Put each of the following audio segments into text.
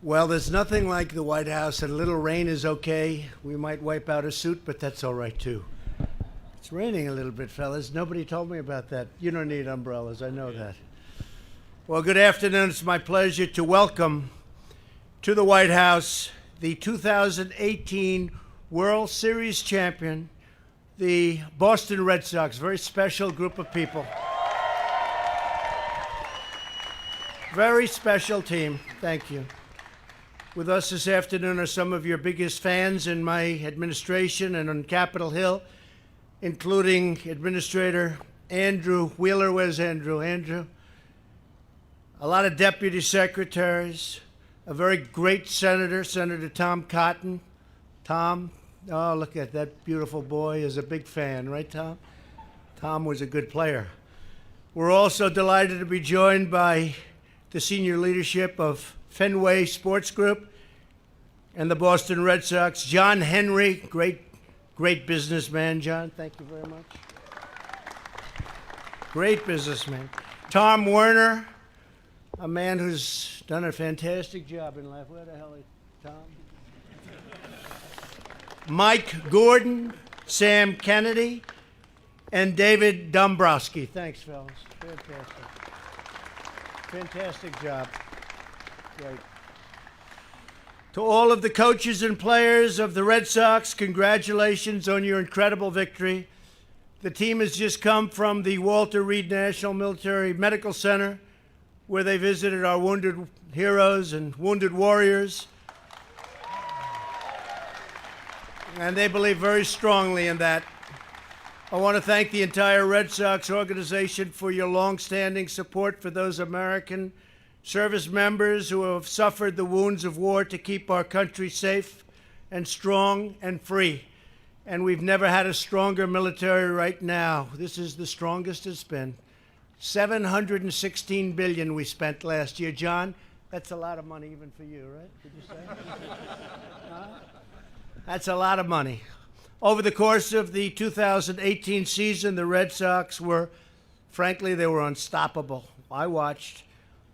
Well, there's nothing like the White House. A little rain is okay. We might wipe out a suit, but that's all right, too. It's raining a little bit, fellas. Nobody told me about that. You don't need umbrellas. I know that. Well, good afternoon. It's my pleasure to welcome to the White House the 2018 World Series champion, the Boston Red Sox. Very special group of people. Very special team. Thank you. With us this afternoon are some of your biggest fans in my administration and on Capitol Hill, including Administrator Andrew Wheeler. Where's Andrew? Andrew. A lot of deputy secretaries, a very great senator, Senator Tom Cotton. Tom, oh, look at that beautiful boy, is a big fan, right, Tom? Tom was a good player. We're also delighted to be joined by the senior leadership of Fenway Sports Group and the Boston Red Sox. John Henry, great businessman, John. Thank you very much. Great businessman. Tom Werner, a man who's done a fantastic job in life. Where the hell is Tom? Mike Gordon, Sam Kennedy, and David Dombrowski. Thanks, fellas. Fantastic. Fantastic job. Great. To all of the coaches and players of the Red Sox, congratulations on your incredible victory. The team has just come from the Walter Reed National Military Medical Center, where they visited our wounded heroes and wounded warriors. And they believe very strongly in that. I want to thank the entire Red Sox organization for your long-standing support for those American service members who have suffered the wounds of war to keep our country safe and strong and free. And we've never had a stronger military right now. This is the strongest it's been. $716 billion we spent last year. John, that's a lot of money even for you, right? Did you say? That's a lot of money. Over the course of the 2018 season, the Red Sox were, frankly, they were unstoppable. I watched.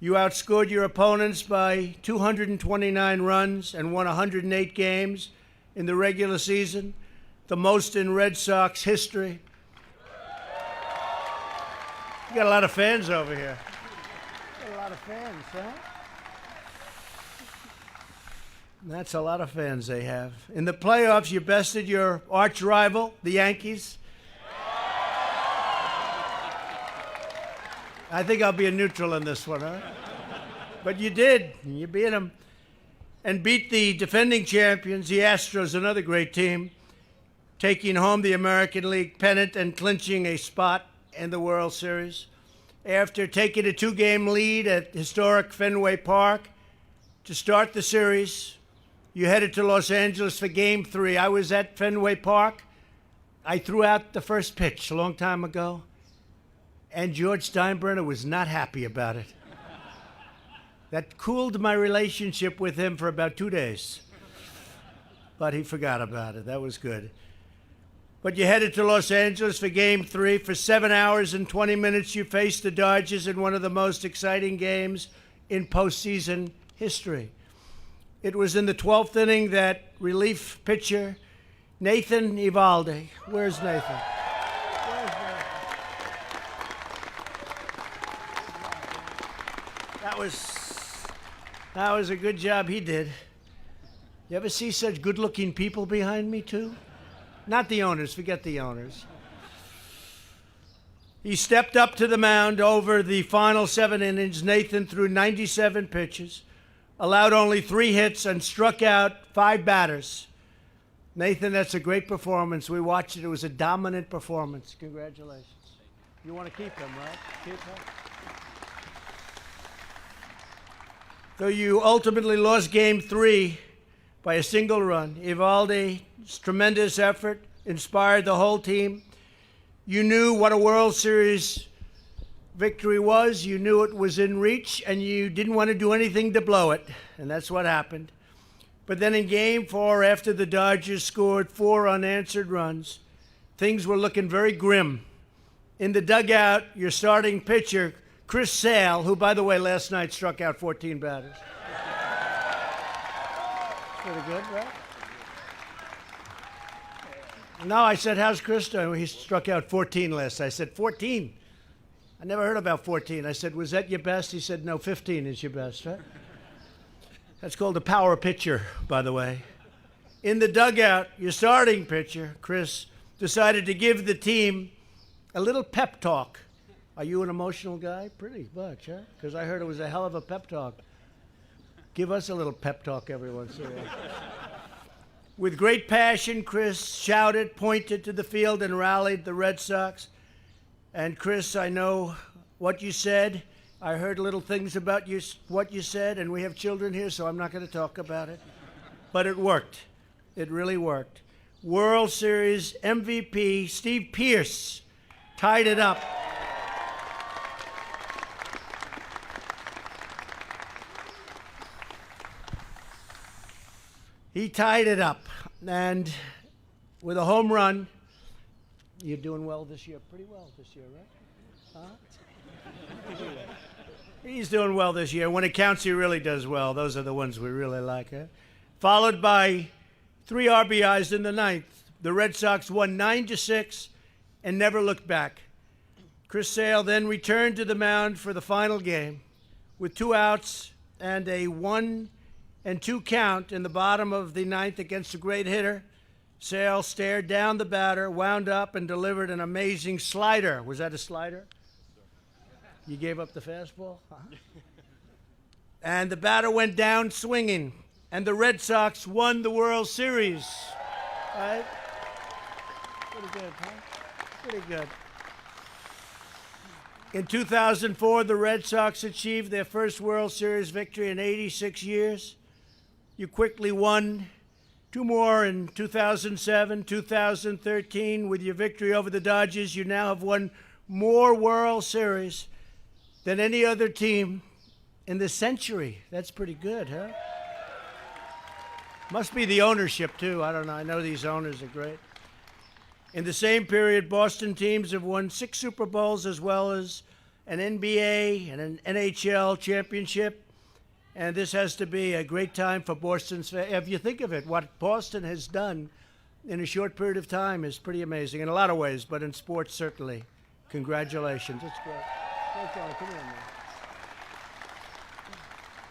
You outscored your opponents by 229 runs and won 108 games in the regular season, the most in Red Sox history. You got a lot of fans over here. Got a lot of fans, huh? That's a lot of fans they have. In the playoffs, you bested your arch rival, the Yankees. I think I'll be a neutral in this one, huh? But you did. You beat them. And beat the defending champions, the Astros, another great team, taking home the American League pennant and clinching a spot in the World Series. After taking a 2-game lead at historic Fenway Park to start the series, you headed to Los Angeles for Game 3. I was at Fenway Park. I threw out the first pitch a long time ago, and George Steinbrenner was not happy about it. That cooled my relationship with him for about 2 days. But he forgot about it. That was good. But you headed to Los Angeles for Game 3. For 7 hours and 20 minutes, you faced the Dodgers in one of the most exciting games in postseason history. It was in the 12th inning that relief pitcher Nathan Eovaldi. Where's Nathan? That was a good job he did. You ever see such good-looking people behind me, too? Not the owners. Forget the owners. He stepped up to the mound over the final 7 innings. Nathan threw 97 pitches, allowed only 3 hits, and struck out 5 batters. Nathan, that's a great performance. We watched it. It was a dominant performance. Congratulations. You want to keep him, right? Keep him. Though you ultimately lost Game 3 by a single run, Eovaldi's tremendous effort inspired the whole team. You knew what a World Series victory was. You knew it was in reach, and you didn't want to do anything to blow it, and that's what happened. But then in Game 4, after the Dodgers scored 4 unanswered runs, things were looking very grim. In the dugout, your starting pitcher, Chris Sale, who, by the way, last night struck out 14 batters. Pretty good, right? No, I said, how's Chris doing? He struck out 14 last. I said, 14? I never heard about 14. I said, was that your best? He said, no, 15 is your best, right? That's called a power pitcher, by the way. In the dugout, your starting pitcher, Chris, decided to give the team a little pep talk. Are you an emotional guy? Pretty much, huh? Because I heard it was a hell of a pep talk. Give us a little pep talk every once in a while. With great passion, Chris shouted, pointed to the field, and rallied the Red Sox. And Chris, I know what you said. I heard little things about you, what you said, and we have children here, so I'm not going to talk about it. But it worked. It really worked. World Series MVP Steve Pearce tied it up. He tied it up, and with a home run. You're doing well this year, pretty well this year, right? Huh? He's doing well this year. When it counts, he really does well. Those are the ones we really like, huh? Followed by 3 RBIs in the ninth. The Red Sox won 9-6 and never looked back. Chris Sale then returned to the mound for the final game with 2 outs and a 1-2 count in the bottom of the ninth against a great hitter. Sale stared down the batter, wound up, and delivered an amazing slider. Was that a slider? You gave up the fastball? And the batter went down swinging, and the Red Sox won the World Series. Right? Pretty good, huh? Pretty good. In 2004, the Red Sox achieved their first World Series victory in 86 years. You quickly won 2 more in 2007, 2013. With your victory over the Dodgers, you now have won more World Series than any other team in the century. That's pretty good, huh? Must be the ownership, too. I don't know. I know these owners are great. In the same period, Boston teams have won 6 Super Bowls as well as an NBA and an NHL championship. And this has to be a great time for Boston's fans. If you think of it, what Boston has done in a short period of time is pretty amazing in a lot of ways, but in sports, certainly. Congratulations. It's great. Come on, man.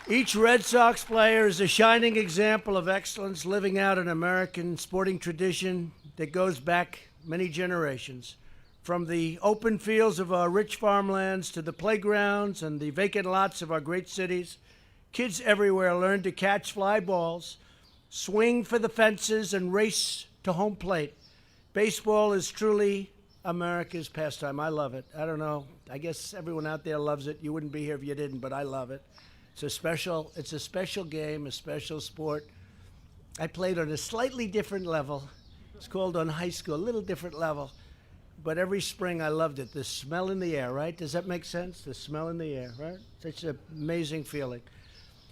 Each Red Sox player is a shining example of excellence, living out an American sporting tradition that goes back many generations. From the open fields of our rich farmlands to the playgrounds and the vacant lots of our great cities, kids everywhere learn to catch fly balls, swing for the fences, and race to home plate. Baseball is truly America's pastime. I love it. I don't know. I guess everyone out there loves it. You wouldn't be here if you didn't, but I love it. It's a special game, a special sport. I played on a slightly different level. It's called on high school, a little different level. But every spring I loved it. The smell in the air, right? Does that make sense? The smell in the air, right? Such an amazing feeling.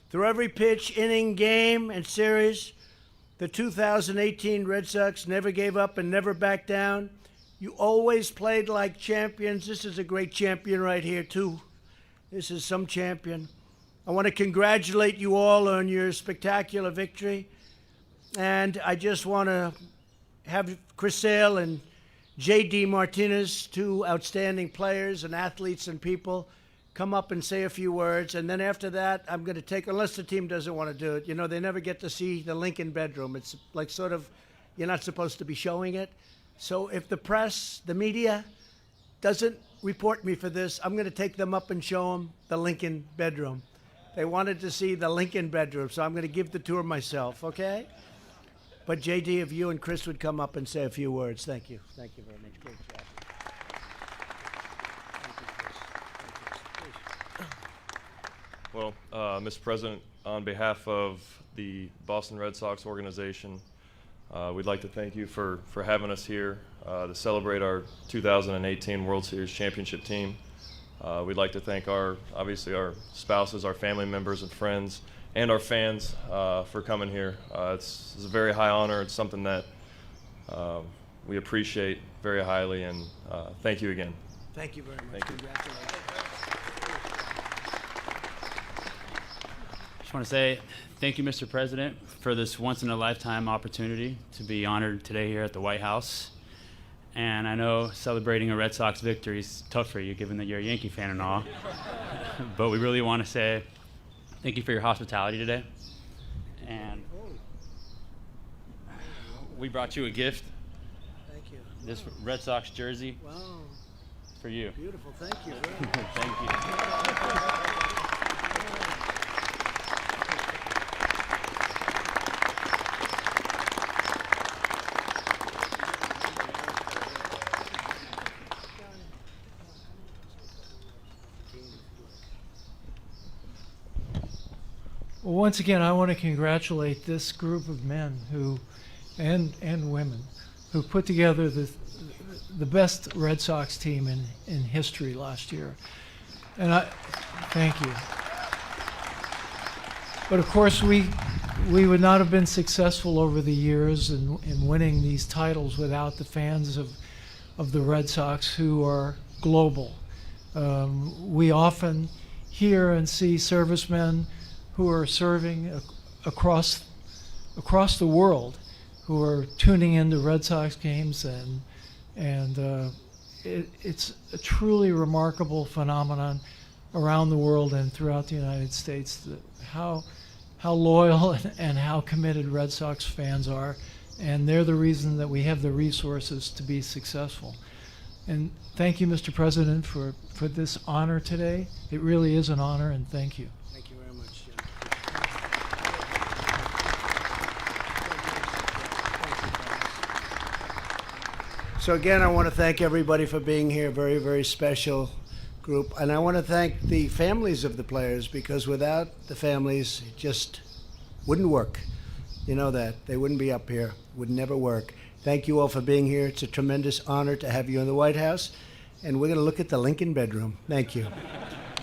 Through every pitch, inning, game, and series, the 2018 Red Sox never gave up and never backed down. You always played like champions. This is a great champion right here, too. This is some champion. I want to congratulate you all on your spectacular victory. And I just want to have Chris Sale and J.D. Martinez, 2 outstanding players and athletes and people, come up and say a few words. And then after that, I'm going to take, unless the team doesn't want to do it, you know, they never get to see the Lincoln bedroom. It's like sort of, you're not supposed to be showing it. So if the press, the media, doesn't report me for this, I'm going to take them up and show them the Lincoln bedroom. They wanted to see the Lincoln bedroom, so I'm going to give the tour myself, okay? But J.D., if you and Chris would come up and say a few words. Thank you. Thank you very much. Great job. Well, Mr. President, on behalf of the Boston Red Sox organization, we'd like to thank you for having us here to celebrate our 2018 World Series championship team. We'd like to thank obviously our spouses, our family members and friends, and our fans for coming here. It's a very high honor. It's something that we appreciate very highly, and thank you again. Thank you very much. Thank you. Congratulations. Just want to say thank you, Mr. President, for this once-in-a-lifetime opportunity to be honored today here at the White House. And I know celebrating a Red Sox victory is tough for you, given that you're a Yankee fan and all. But we really want to say thank you for your hospitality today. And we brought you a gift. Thank you. This Red Sox jersey Wow. for you. Beautiful. Thank you. Thank you. Well, once again, I want to congratulate this group of men and women who put together the best Red Sox team in history last year. And I thank you. But of course, we would not have been successful over the years in winning these titles without the fans of the Red Sox, who are global. We often hear and see servicemen who are serving across the world, who are tuning into Red Sox games, and it's a truly remarkable phenomenon around the world and throughout the United States, how loyal and how committed Red Sox fans are, and they're the reason that we have the resources to be successful. And thank you, Mr. President, for this honor today. It really is an honor, and thank you. Thank you very much, Jim. So again, I want to thank everybody for being here. Very, very special group. And I want to thank the families of the players, because without the families, it just wouldn't work. You know that. They wouldn't be up here. Would never work. Thank you all for being here. It's a tremendous honor to have you in the White House. And we're going to look at the Lincoln bedroom. Thank you.